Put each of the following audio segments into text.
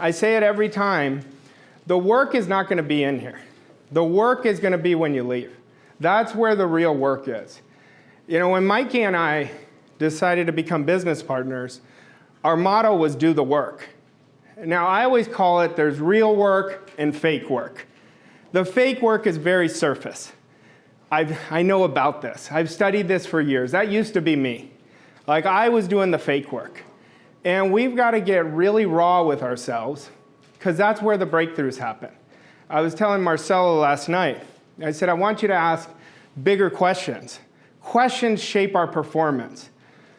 I say it every time, the work is not going to be in here. The work is going to be when you leave. That's where the real work is. You know, when Mikey and I decided to become business partners, our motto was do the work. Now, I always call it there's real work and fake work. The fake work is very surface. I know about this. I've studied this for years. That used to be me. Like, I was doing the fake work. And we've got to get really raw with ourselves, because that's where the breakthroughs happen. I was telling Marcelo last night, I said, I want you to ask bigger questions. Questions shape our performance.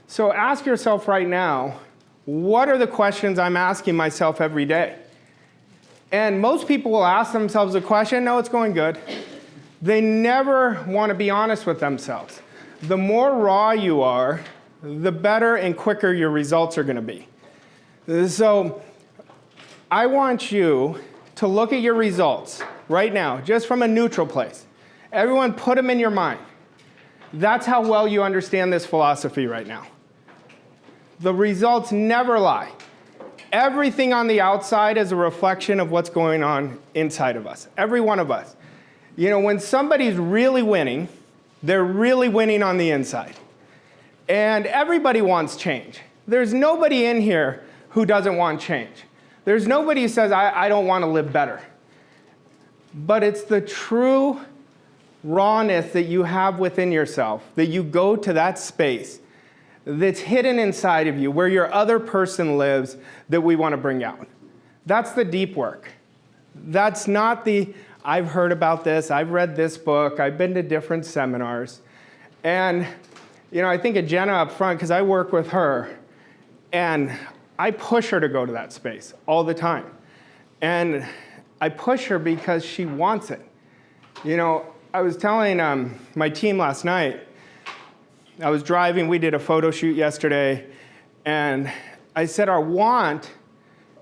So ask yourself right now, what are the questions I'm asking myself every day? And most people will ask themselves a question, no, it's going good. They never want to be honest with themselves. The more raw you are, the better and quicker your results are going to be. So I want you to look at your results right now, just from a neutral place. Everyone put them in your mind. That's how well you understand this philosophy right now. The results never lie. Everything on the outside is a reflection of what's going on inside of us, every one of us. You know, when somebody's really winning, they're really winning on the inside. And everybody wants change. There's nobody in here who doesn't want change. There's nobody who says, I don't want to live better. But it's the true rawness that you have within yourself, that you go to that space that's hidden inside of you, where your other person lives, that we want to bring out. That's the deep work. That's not the, I've heard about this, I've read this book, I've been to different seminars. And, you know, I think of Jenna up front, because I work with her, and I push her to go to that space all the time. And I push her because she wants it. You know, I was telling my team last night, I was driving, we did a photo shoot yesterday, and I said our want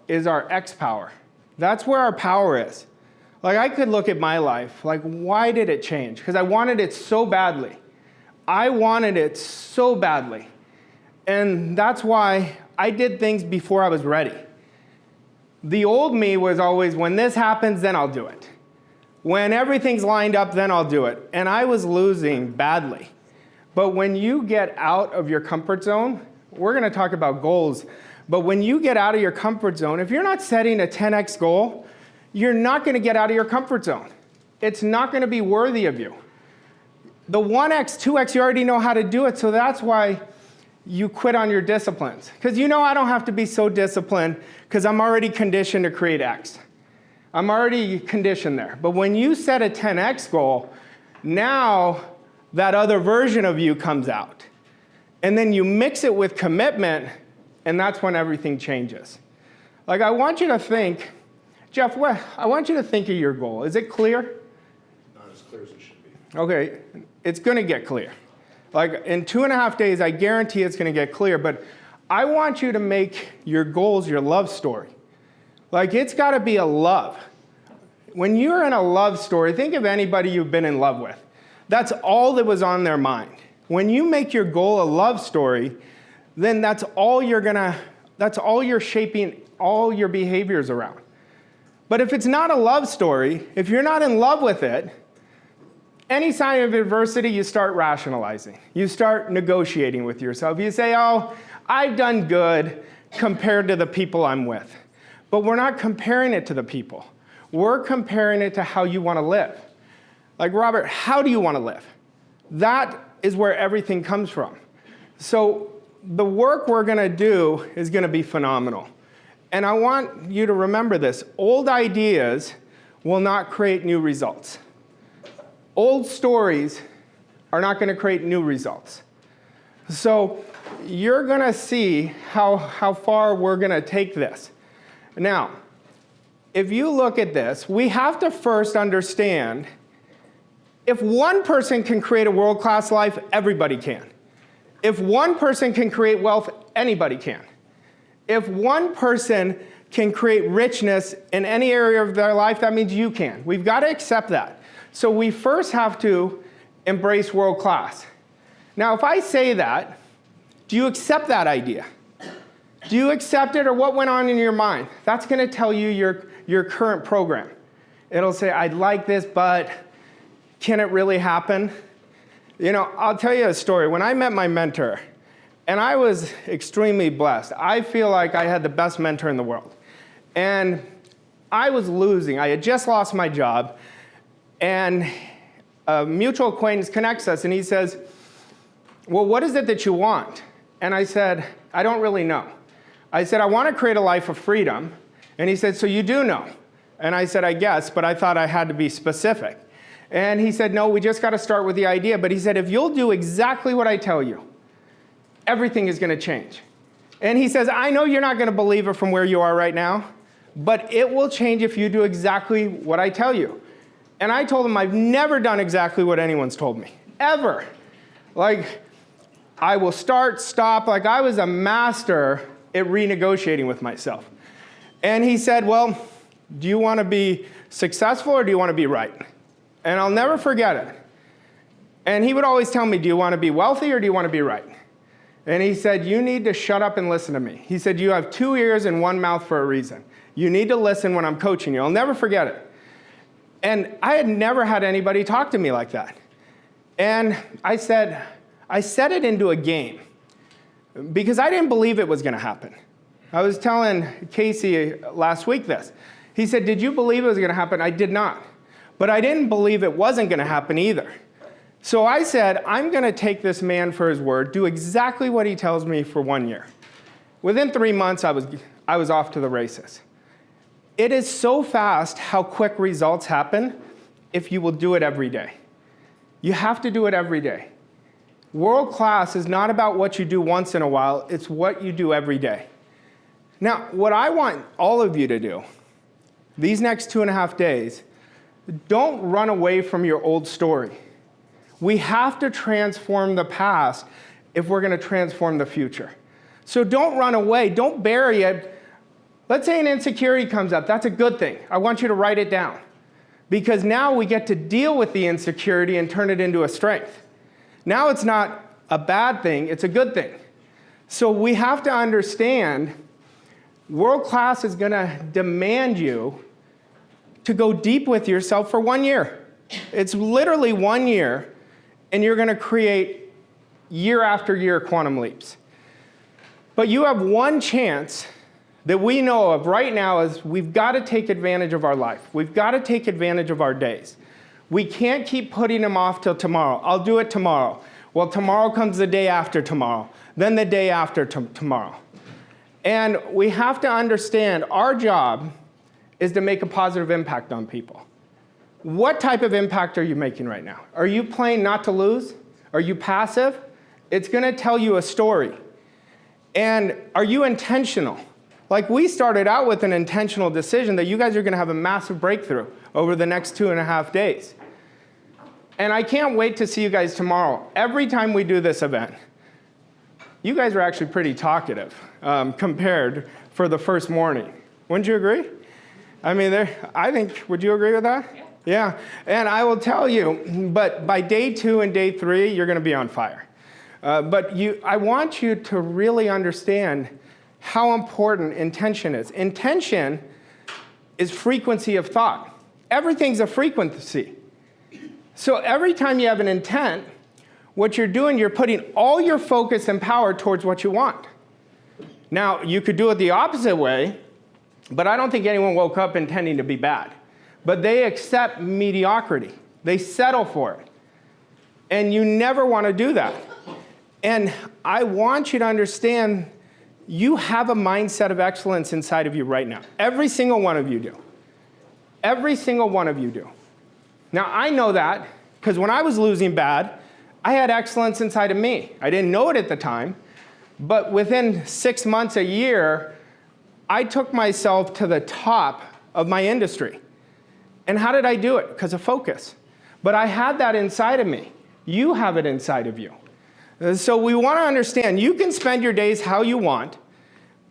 is our X power. That's where our power is. Like, I could look at my life, like, why did it change? Because I wanted it so badly. I wanted it so badly. And that's why I did things before I was ready. The old me was always, when this happens, then I'll do it. When everything's lined up, then I'll do it. And I was losing badly. But when you get out of your comfort zone, we're going to talk about goals, but when you get out of your comfort zone, if you're not setting a 10x goal, you're not going to get out of your comfort zone. It's not going to be worthy of you. The 1x, 2x, you already know how to do it, so that's why you quit on your disciplines. Because you know I don't have to be so disciplined, because I'm already conditioned to create X. I'm already conditioned there. But when you set a 10x goal, now that other version of you comes out. And then you mix it with commitment, and that's when everything changes. Like, I want you to think, Jeff, I want you to think of your goal. Is it clear? Not as clear as it should be. Okay, it's going to get clear. Like, in 2.5 days, I guarantee it's going to get clear, but I want you to make your goals your love story. Like, it's got to be a love. When you're in a love story, think of anybody you've been in love with. That's all that was on their mind. When you make your goal a love story, then that's all you're shaping all your behaviors around. But if it's not a love story, if you're not in love with it, any sign of adversity, you start rationalizing. You start negotiating with yourself. You say, oh, I've done good compared to the people I'm with. But we're not comparing it to the people. We're comparing it to how you want to live. Like, Robert, how do you want to live? That is where everything comes from. So the work we're going to do is going to be phenomenal. And I want you to remember this. Old ideas will not create new results. Old stories are not going to create new results. So you're going to see how far we're going to take this. Now, if you look at this, we have to first understand, if one person can create a world-class life, everybody can. If one person can create wealth, anybody can. If one person can create richness in any area of their life, that means you can. We've got to accept that. So we first have to embrace world-class. Now, if I say that, do you accept that idea? Do you accept it, or what went on in your mind? That's going to tell you your current program. It'll say, I'd like this, but can it really happen? You know, I'll tell you a story. When I met my mentor, and I was extremely blessed. I feel like I had the best mentor in the world. And I was losing. I had just lost my job. And a mutual acquaintance connects us, and he says, well, what is it that you want? And I said, I don't really know. I said, I want to create a life of freedom. And he said, so you do know? And I said, I guess, but I thought I had to be specific. And he said, no, we just got to start with the idea. But he said, if you'll do exactly what I tell you, everything is going to change. And he says, I know you're not going to believe it from where you are right now, but it will change if you do exactly what I tell you. And I told him I've never done exactly what anyone's told me, ever. Like, I will start, stop, like I was a master at renegotiating with myself. And he said, well, do you want to be successful or do you want to be right? And I'll never forget it. And he would always tell me, do you want to be wealthy or do you want to be right? And he said, you need to shut up and listen to me. He said, you have 2 ears and 1 mouth for a reason. You need to listen when I'm coaching you. I'll never forget it. And I had never had anybody talk to me like that. And I set it into a game because I didn't believe it was going to happen. I was telling Casey last week this. He said, did you believe it was going to happen? I did not. But I didn't believe it wasn't going to happen either. So I said, I'm going to take this man for his word, do exactly what he tells me for 1 year. Within 3 months, I was off to the races. It is so fast how quick results happen if you will do it every day. You have to do it every day. World class is not about what you do once in a while, it's what you do every day. Now, what I want all of you to do, these next 2.5 days, don't run away from your old story. We have to transform the past if we're going to transform the future. So don't run away. Don't bury it. Let's say an insecurity comes up. That's a good thing. I want you to write it down. Because now we get to deal with the insecurity and turn it into a strength. Now it's not a bad thing. It's a good thing. So we have to understand world class is going to demand you to go deep with yourself for 1 year. It's literally 1 year. And you're going to create year after year quantum leaps. But you have one chance that we know of right now is we've got to take advantage of our life. We've got to take advantage of our days. We can't keep putting them off till tomorrow. I'll do it tomorrow. Well, tomorrow comes the day after tomorrow, then the day after tomorrow. And we have to understand our job is to make a positive impact on people. What type of impact are you making right now? Are you playing not to lose? Are you passive? It's going to tell you a story. And are you intentional? Like we started out with an intentional decision that you guys are going to have a massive breakthrough over the next 2.5 days. And I can't wait to see you guys tomorrow. Every time we do this event, you guys are actually pretty talkative compared for the first morning. Wouldn't you agree? I mean, I think, would you agree with that? Yeah. Yeah, and I will tell you, but by day 2 and day 3, you're going to be on fire. I want you to really understand how important intention is. Intention is frequency of thought. Everything's a frequency. So every time you have an intent, what you're doing, you're putting all your focus and power towards what you want. Now, you could do it the opposite way, but I don't think anyone woke up intending to be bad. But they accept mediocrity. They settle for it. And you never want to do that. And I want you to understand you have a mindset of excellence inside of you right now. Every single one of you do. Every single one of you do. Now, I know that because when I was losing bad, I had excellence inside of me. I didn't know it at the time. But within 6 months, a year, I took myself to the top of my industry. And how did I do it? Because of focus. But I had that inside of me. You have it inside of you. So we want to understand you can spend your days how you want,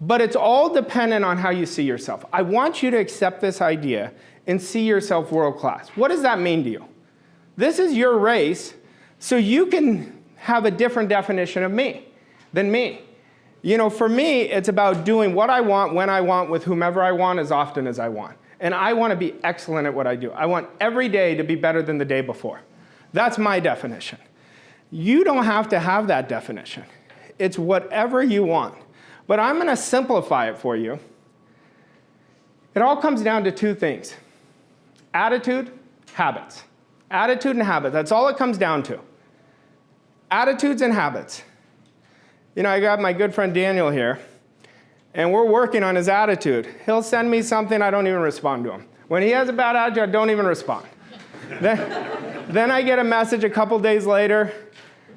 but it's all dependent on how you see yourself. I want you to accept this idea and see yourself world class. What does that mean to you? This is your race, so you can have a different definition of me than me. For me, it's about doing what I want, when I want, with whomever I want, as often as I want. And I want to be excellent at what I do. I want every day to be better than the day before. That's my definition. You don't have to have that definition. It's whatever you want. But I'm going to simplify it for you. It all comes down to two things: attitude, habits. Attitude and habits. That's all it comes down to. Attitudes and habits. I got my good friend Daniel here, and we're working on his attitude. He'll send me something, I don't even respond to him. When he has a bad attitude, I don't even respond. Then I get a message a couple days later,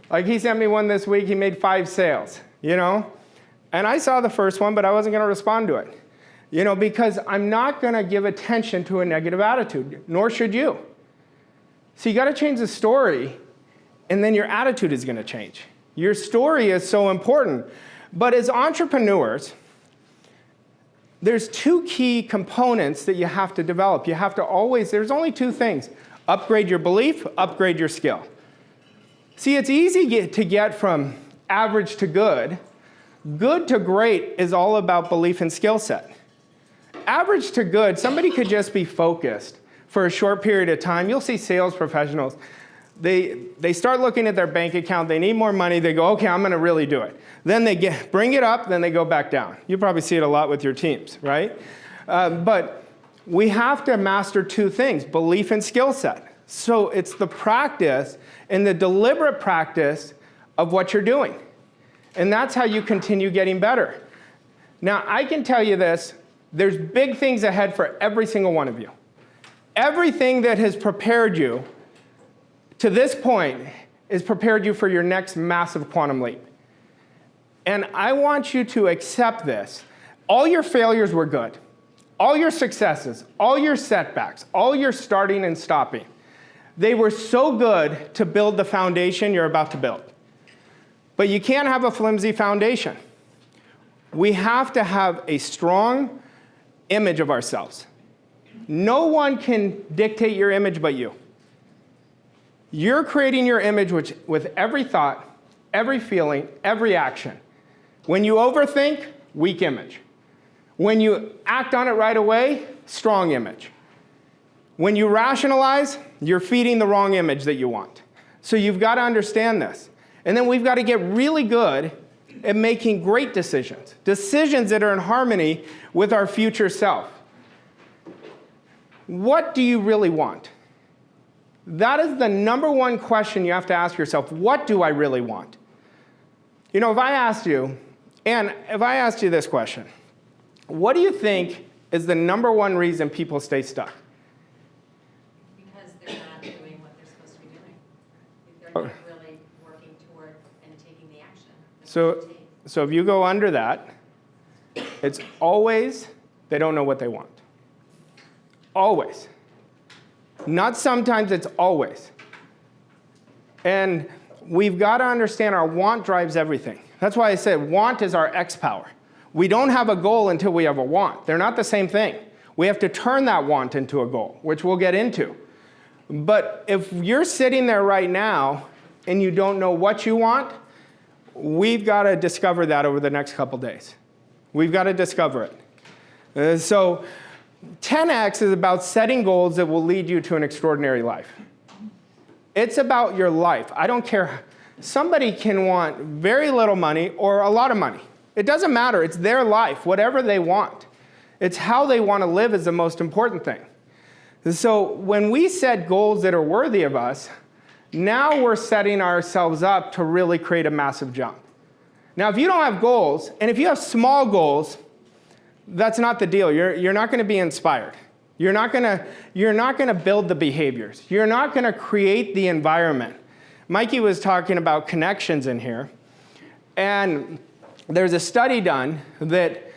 like he sent me one this week, he made 5 sales, And I saw the first one, but I wasn't going to respond to it. Because I'm not going to give attention to a negative attitude, nor should you. So you got to change the story, and then your attitude is going to change. Your story is so important. But as entrepreneurs, there's 2 key components that you have to develop. You have to always, there's only 2 things: upgrade your belief, upgrade your skill. See, it's easy to get from average to good. Good to great is all about belief and skill set. Average to good, somebody could just be focused for a short period of time. You'll see sales professionals. They start looking at their bank account. They need more money. They go, okay, I'm going to really do it. Then they bring it up. Then they go back down. You probably see it a lot with your teams, right? But we have to master 2 things: belief and skill set. So it's the practice and the deliberate practice of what you're doing. And that's how you continue getting better. Now, I can tell you this. There's big things ahead for every single one of you. Everything that has prepared you to this point is prepared you for your next massive quantum leap. And I want you to accept this. All your failures were good. All your successes, all your setbacks, all your starting and stopping, they were so good to build the foundation you're about to build. But you can't have a flimsy foundation. We have to have a strong image of ourselves. No one can dictate your image but you. You're creating your image with every thought, every feeling, every action. When you overthink, weak image. When you act on it right away, strong image. When you rationalize, you're feeding the wrong image that you want. So you've got to understand this. And then we've got to get really good at making great decisions. Decisions that are in harmony with our future self. What do you really want? That is the number one question you have to ask yourself. What do I really want? If I asked you this question, what do you think is the number one reason people stay stuck? Because they're not doing what they're supposed to be doing. They're not really working toward and taking the action. So if you go under that, it's always they don't know what they want. Always. Not sometimes, it's always. And we've got to understand our want drives everything. That's why I said want is our X power. We don't have a goal until we have a want. They're not the same thing. We have to turn that want into a goal, which we'll get into. But if you're sitting there right now and you don't know what you want, we've got to discover that over the next couple days. We've got to discover it. So 10X is about setting goals that will lead you to an extraordinary life. It's about your life. I don't care. Somebody can want very little money or a lot of money. It doesn't matter. It's their life, whatever they want. It's how they want to live is the most important thing. So when we set goals that are worthy of us, now we're setting ourselves up to really create a massive jump. Now, if you don't have goals, and if you have small goals, that's not the deal. You're not going to be inspired. You're not going to build the behaviors. You're not going to create the environment. Mikey was talking about connections in here. And there's a study done that,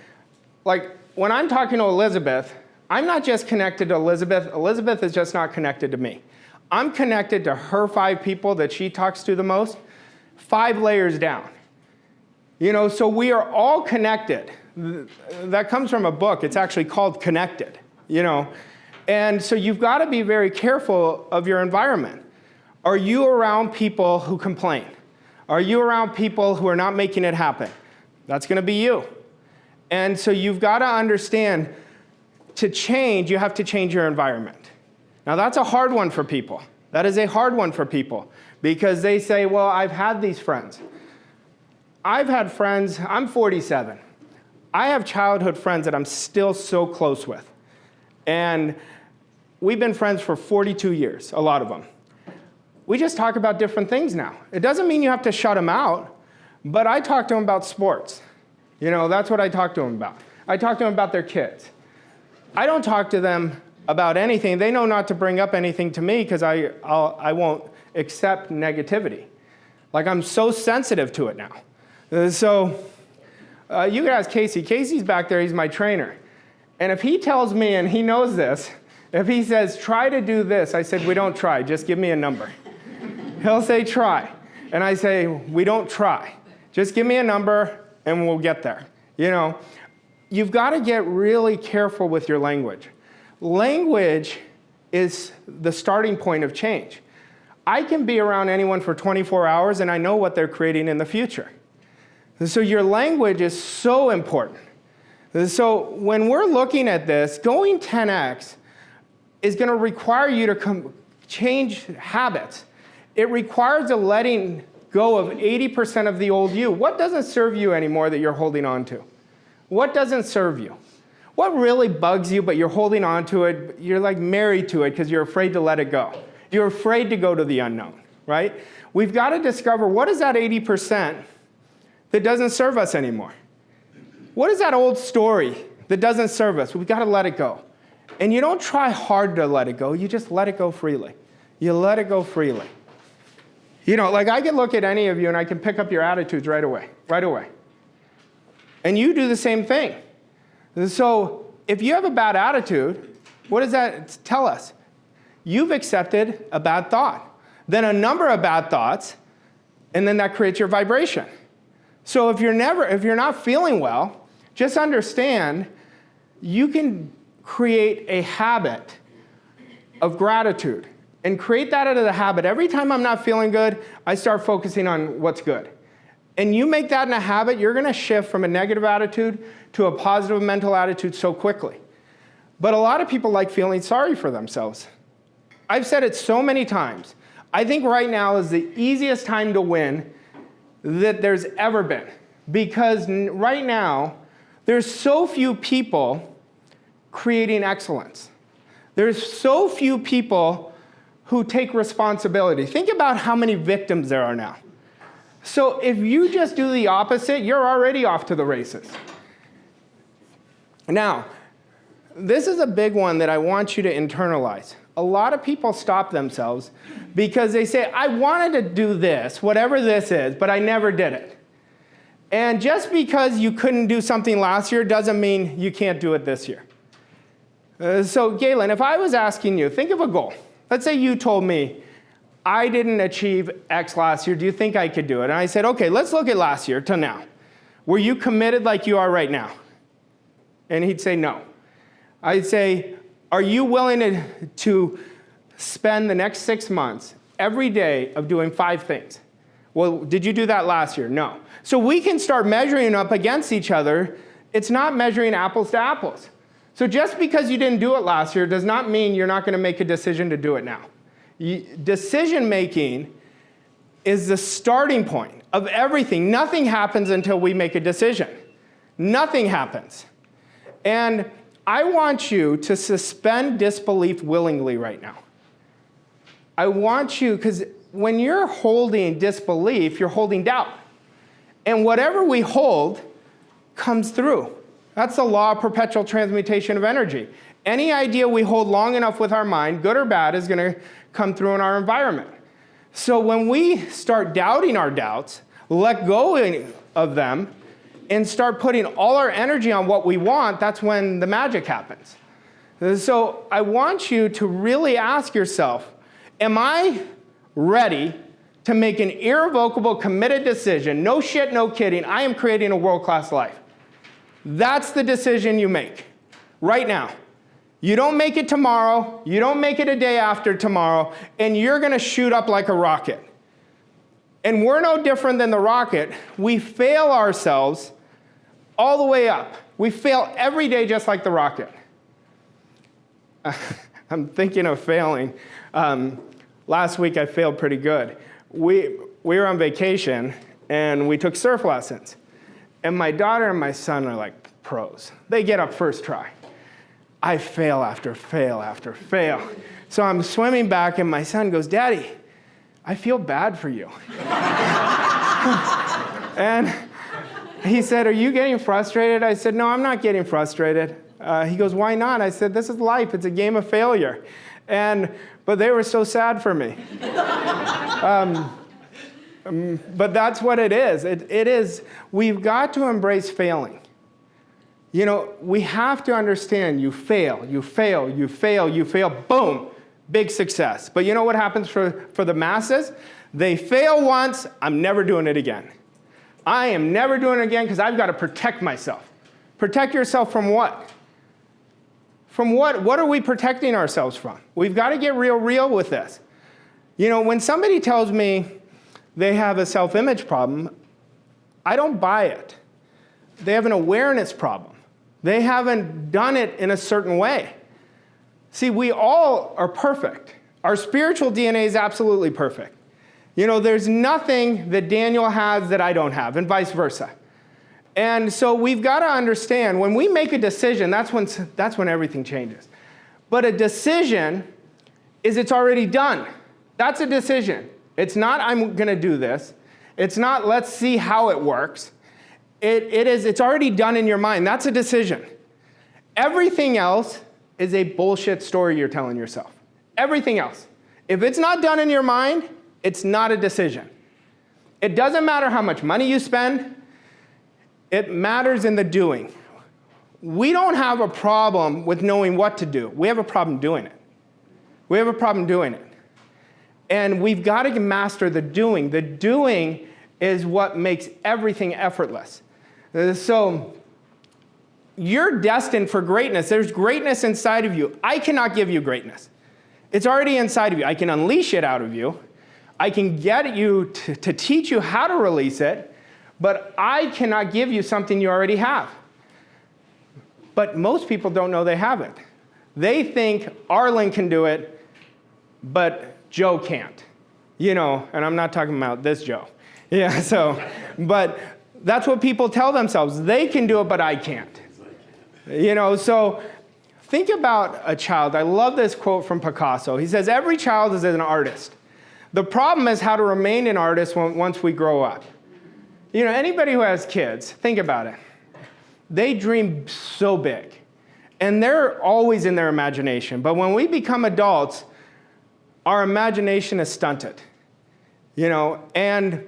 like, when I'm talking to Elizabeth, I'm not just connected to Elizabeth. Elizabeth is just not connected to me. I'm connected to her 5 people that she talks to the most, 5 layers down. So we are all connected. That comes from a book. It's actually called Connected, And so you've got to be very careful of your environment. Are you around people who complain? Are you around people who are not making it happen? That's going to be you. And so you've got to understand, to change, you have to change your environment. Now, that's a hard one for people. That is a hard one for people because they say, well, I've had these friends. I've had friends, I'm 47. I have childhood friends that I'm still so close with. And we've been friends for 42 years, a lot of them. We just talk about different things now. It doesn't mean you have to shut them out, but I talk to them about sports. You know, that's what I talk to them about. I talk to them about their kids. I don't talk to them about anything. They know not to bring up anything to me because I won't accept negativity. Like, I'm so sensitive to it now. So you can ask Casey. Casey's back there. He's my trainer. And if he tells me, and he knows this, if he says, try to do this, I said, we don't try. Just give me a number. He'll say, try. And I say, we don't try. Just give me a number, and we'll get there. You know, you've got to get really careful with your language. Language is the starting point of change. I can be around anyone for 24 hours, and I know what they're creating in the future. And so your language is so important. And so when we're looking at this, going 10x is going to require you to change habits. It requires a letting go of 80% of the old you. What doesn't serve you anymore that you're holding on to? What doesn't serve you? What really bugs you, but you're holding on to it? You're like married to it because you're afraid to let it go. You're afraid to go to the unknown, right? We've got to discover, what is that 80% that doesn't serve us anymore? What is that old story that doesn't serve us? We've got to let it go. And you don't try hard to let it go. You just let it go freely. You let it go freely. You know, like, I can look at any of you and I can pick up your attitudes right away. And you do the same thing. So if you have a bad attitude, what does that tell us? You've accepted a bad thought, then a number of bad thoughts, and then that creates your vibration. So if you're not feeling well, just understand you can create a habit of gratitude and create that out of the habit. Every time I'm not feeling good, I start focusing on what's good. And you make that in a habit, you're going to shift from a negative attitude to a positive mental attitude so quickly. But a lot of people like feeling sorry for themselves. I've said it so many times. I think right now is the easiest time to win that there's ever been. Because right now, there's so few people creating excellence. There's so few people who take responsibility. Think about how many victims there are now. So if you just do the opposite, you're already off to the races. Now, this is a big one that I want you to internalize. A lot of people stop themselves because they say, I wanted to do this, whatever this is, but I never did it. And just because you couldn't do something last year doesn't mean you can't do it this year. So Galen, if I was asking you, think of a goal. Let's say you told me, I didn't achieve X last year. Do you think I could do it? And I said, okay, let's look at last year to now. Were you committed like you are right now? And he'd say no. I'd say, are you willing to spend the next 6 months every day of doing 5 things? Well, did you do that last year? No. So we can start measuring up against each other. It's not measuring apples to apples. So just because you didn't do it last year does not mean you're not going to make a decision to do it now. Decision making is the starting point of everything. Nothing happens until we make a decision. Nothing happens. And I want you to suspend disbelief willingly right now. I want you, because when you're holding disbelief, you're holding doubt. And whatever we hold comes through. That's the law of perpetual transmutation of energy. Any idea we hold long enough with our mind, good or bad, is going to come through in our environment. So when we start doubting our doubts, let go of them, and start putting all our energy on what we want, that's when the magic happens. So I want you to really ask yourself, am I ready to make an irrevocable, committed decision? No shit, no kidding. I am creating a world-class life. That's the decision you make right now. You don't make it tomorrow. You don't make it a day after tomorrow. And you're going to shoot up like a rocket. And we're no different than the rocket. We fail ourselves all the way up. We fail every day just like the rocket. I'm thinking of failing. Last week I failed pretty good. We were on vacation and we took surf lessons. And my daughter and my son are like pros. They get up first try. I fail after fail after fail. So I'm swimming back and my son goes, "Daddy, I feel bad for you." And he said, "Are you getting frustrated?" I said, "No, I'm not getting frustrated." He goes, "Why not?" I said, "This is life. It's a game of failure." But they were so sad for me. But that's what it is. It is, we've got to embrace failing. You know, we have to understand you fail, you fail, you fail, you fail, boom, big success. But you know what happens for the masses? They fail once, I'm never doing it again. I am never doing it again because I've got to protect myself. Protect yourself from what? From what? What are we protecting ourselves from? We've got to get real with this. You know, when somebody tells me they have a self-image problem, I don't buy it. They have an awareness problem. They haven't done it in a certain way. See, we all are perfect. Our spiritual DNA is absolutely perfect. You know, there's nothing that Daniel has that I don't have, and vice versa. And so we've got to understand, when we make a decision, that's when everything changes. But a decision is it's already done. That's a decision. It's not, I'm going to do this. It's not, let's see how it works. It's already done in your mind. That's a decision. Everything else is a bullshit story you're telling yourself. Everything else. If it's not done in your mind, it's not a decision. It doesn't matter how much money you spend. It matters in the doing. We don't have a problem with knowing what to do. We have a problem doing it. We have a problem doing it. And we've got to master the doing. The doing is what makes everything effortless. So you're destined for greatness. There's greatness inside of you. I cannot give you greatness. It's already inside of you. I can unleash it out of you. I can get you to teach you how to release it, but I cannot give you something you already have. But most people don't know they have it. They think Arlen can do it, but Joe can't. You know, and I'm not talking about this Joe. Yeah, so, but that's what people tell themselves. They can do it, but I can't. You know, so think about a child. I love this quote from Picasso. He says, every child is an artist. The problem is how to remain an artist once we grow up. You know, anybody who has kids, think about it. They dream so big, and they're always in their imagination. But when we become adults, our imagination is stunted. You know, and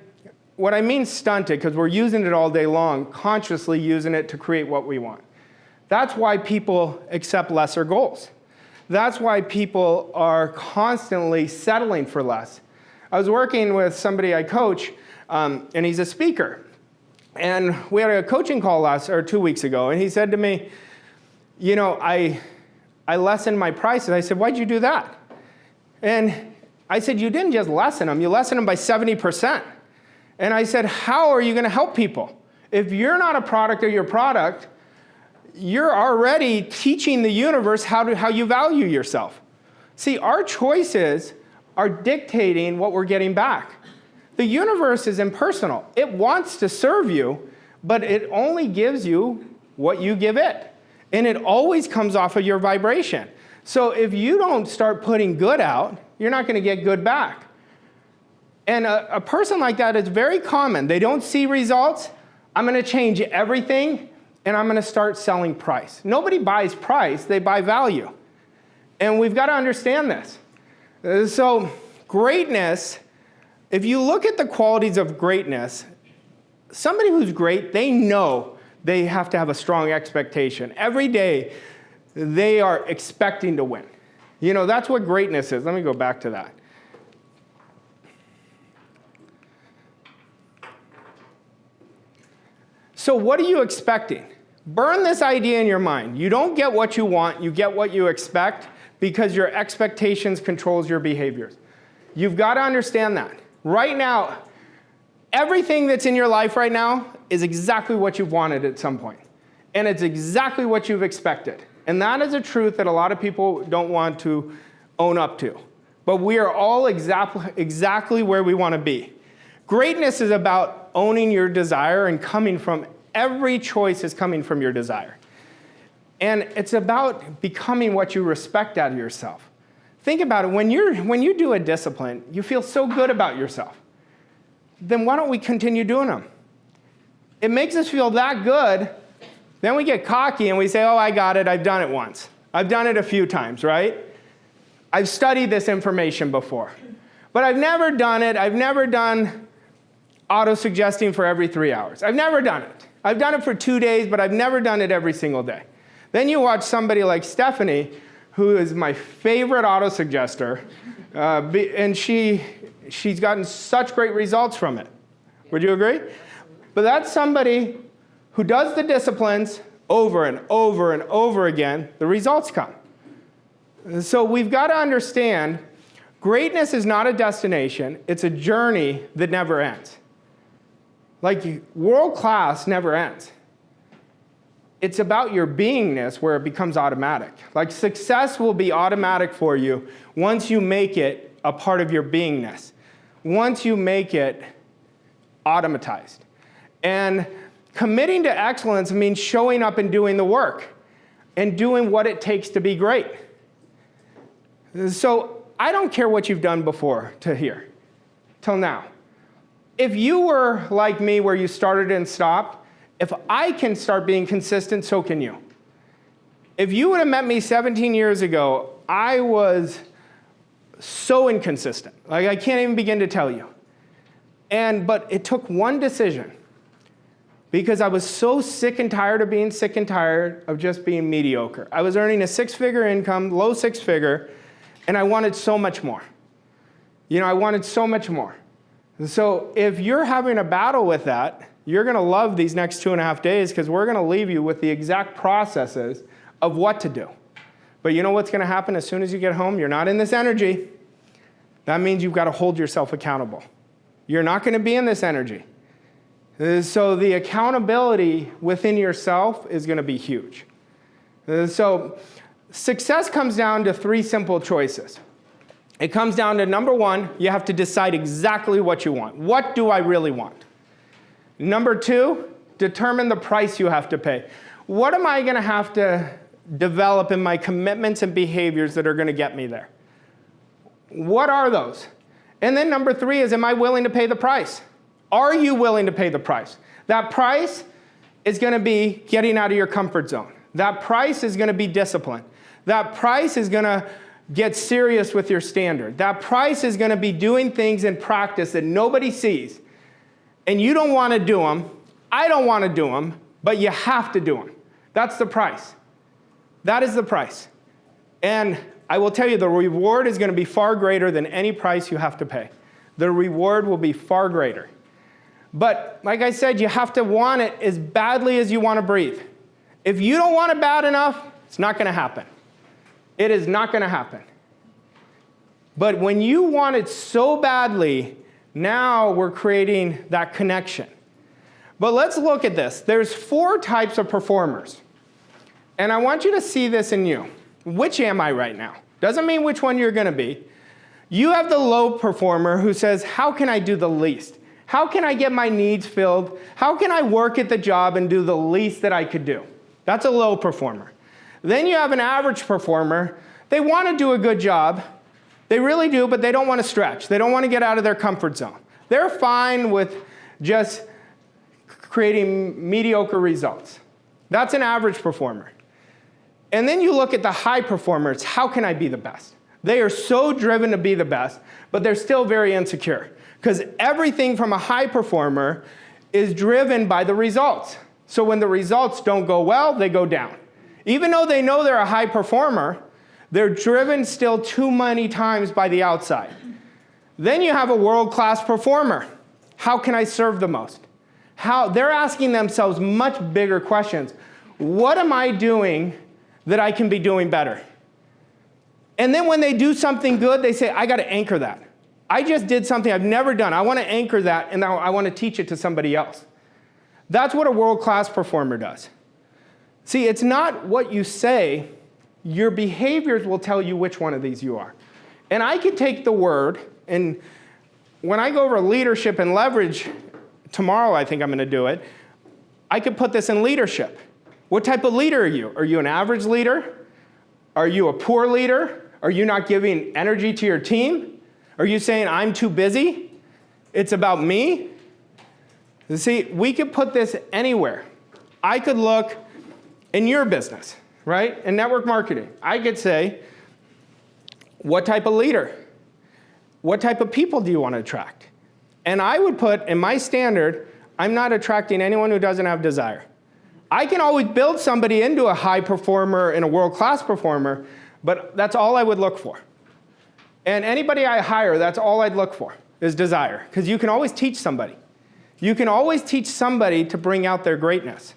what I mean stunted, because we're using it all day long, consciously using it to create what we want. That's why people accept lesser goals. That's why people are constantly settling for less. I was working with somebody I coach, and he's a speaker. And we had a coaching call 2 weeks ago, and he said to me, you know, I lessened my prices. I said, why'd you do that? And I said, you didn't just lessen them, you lessened them by 70%. And I said, how are you going to help people? If you're not a product of your product, you're already teaching the universe how you value yourself. See, our choices are dictating what we're getting back. The universe is impersonal. It wants to serve you, but it only gives you what you give it. And it always comes off of your vibration. So if you don't start putting good out, you're not going to get good back. And a person like that is very common. They don't see results. I'm going to change everything, and I'm going to start selling price. Nobody buys price. They buy value. And we've got to understand this. So greatness, if you look at the qualities of greatness, somebody who's great, they know they have to have a strong expectation. Every day, they are expecting to win. You know, that's what greatness is. Let me go back to that. So what are you expecting? Burn this idea in your mind. You don't get what you want, you get what you expect, because your expectations controls your behaviors. You've got to understand that. Right now, everything that's in your life right now is exactly what you've wanted at some point. And it's exactly what you've expected. And that is a truth that a lot of people don't want to own up to. But we are all exactly where we want to be. Greatness is about owning your desire and every choice is coming from your desire. And it's about becoming what you respect out of yourself. Think about it. When you do a discipline, you feel so good about yourself. Then why don't we continue doing them? It makes us feel that good. Then we get cocky and we say, oh, I got it. I've done it once. I've done it a few times, right? I've studied this information before. But I've never done it. I've never done auto-suggesting for every 3 hours. I've never done it. I've done it for 2 days, but I've never done it every single day. Then you watch somebody like Stephanie, who is my favorite auto-suggester, and she's gotten such great results from it. Would you agree? But that's somebody who does the disciplines over and over and over again. The results come. So we've got to understand, greatness is not a destination. It's a journey that never ends. Like world class never ends. It's about your beingness where it becomes automatic. Like success will be automatic for you once you make it a part of your beingness. Once you make it automatized. And committing to excellence means showing up and doing the work and doing what it takes to be great. So I don't care what you've done before to here, till now. If you were like me where you started and stopped, if I can start being consistent, so can you. If you would have met me 17 years ago, I was so inconsistent. Like I can't even begin to tell you. But it took one decision because I was so sick and tired of being sick and tired of just being mediocre. I was earning a six-figure income, low six-figure, and I wanted so much more. I wanted so much more. So if you're having a battle with that, you're going to love these next 2.5 days because we're going to leave you with the exact processes of what to do. But you know what's going to happen as soon as you get home? You're not in this energy. That means you've got to hold yourself accountable. You're not going to be in this energy. So the accountability within yourself is going to be huge. So success comes down to 3 simple choices. It comes down to, number 1, you have to decide exactly what you want. What do I really want? Number 2, determine the price you have to pay. What am I going to have to develop in my commitments and behaviors that are going to get me there? What are those? And then number 3 is, am I willing to pay the price? Are you willing to pay the price? That price is going to be getting out of your comfort zone. That price is going to be discipline. That price is going to get serious with your standard. That price is going to be doing things in practice that nobody sees. And you don't want to do them. I don't want to do them, but you have to do them. That's the price. That is the price. And I will tell you, the reward is going to be far greater than any price you have to pay. The reward will be far greater. But like I said, you have to want it as badly as you want to breathe. If you don't want it bad enough, it's not going to happen. It is not going to happen. But when you want it so badly, now we're creating that connection. But let's look at this. There's 4 types of performers. And I want you to see this in you. Which am I right now? Doesn't mean which one you're going to be. You have the low performer who says, how can I do the least? How can I get my needs filled? How can I work at the job and do the least that I could do? That's a low performer. Then you have an average performer. They want to do a good job. They really do, but they don't want to stretch. They don't want to get out of their comfort zone. They're fine with just creating mediocre results. That's an average performer. And then you look at the high performers. How can I be the best? They are so driven to be the best, but they're still very insecure because everything from a high performer is driven by the results. So when the results don't go well, they go down. Even though they know they're a high performer, they're driven still too many times by the outside. Then you have a world-class performer. How can I serve the most? They're asking themselves much bigger questions. What am I doing that I can be doing better? And then when they do something good, they say, I got to anchor that. I just did something I've never done. I want to anchor that, and I want to teach it to somebody else. That's what a world-class performer does. See, it's not what you say. Your behaviors will tell you which one of these you are. And I could take the word, and when I go over leadership and leverage, tomorrow I think I'm going to do it, I could put this in leadership. What type of leader are you? Are you an average leader? Are you a poor leader? Are you not giving energy to your team? Are you saying, I'm too busy? It's about me? You see, we could put this anywhere. I could look in your business, right? In network marketing. I could say, what type of leader? What type of people do you want to attract? And I would put, in my standard, I'm not attracting anyone who doesn't have desire. I can always build somebody into a high performer and a world-class performer, but that's all I would look for. And anybody I hire, that's all I'd look for, is desire. Because you can always teach somebody. You can always teach somebody to bring out their greatness.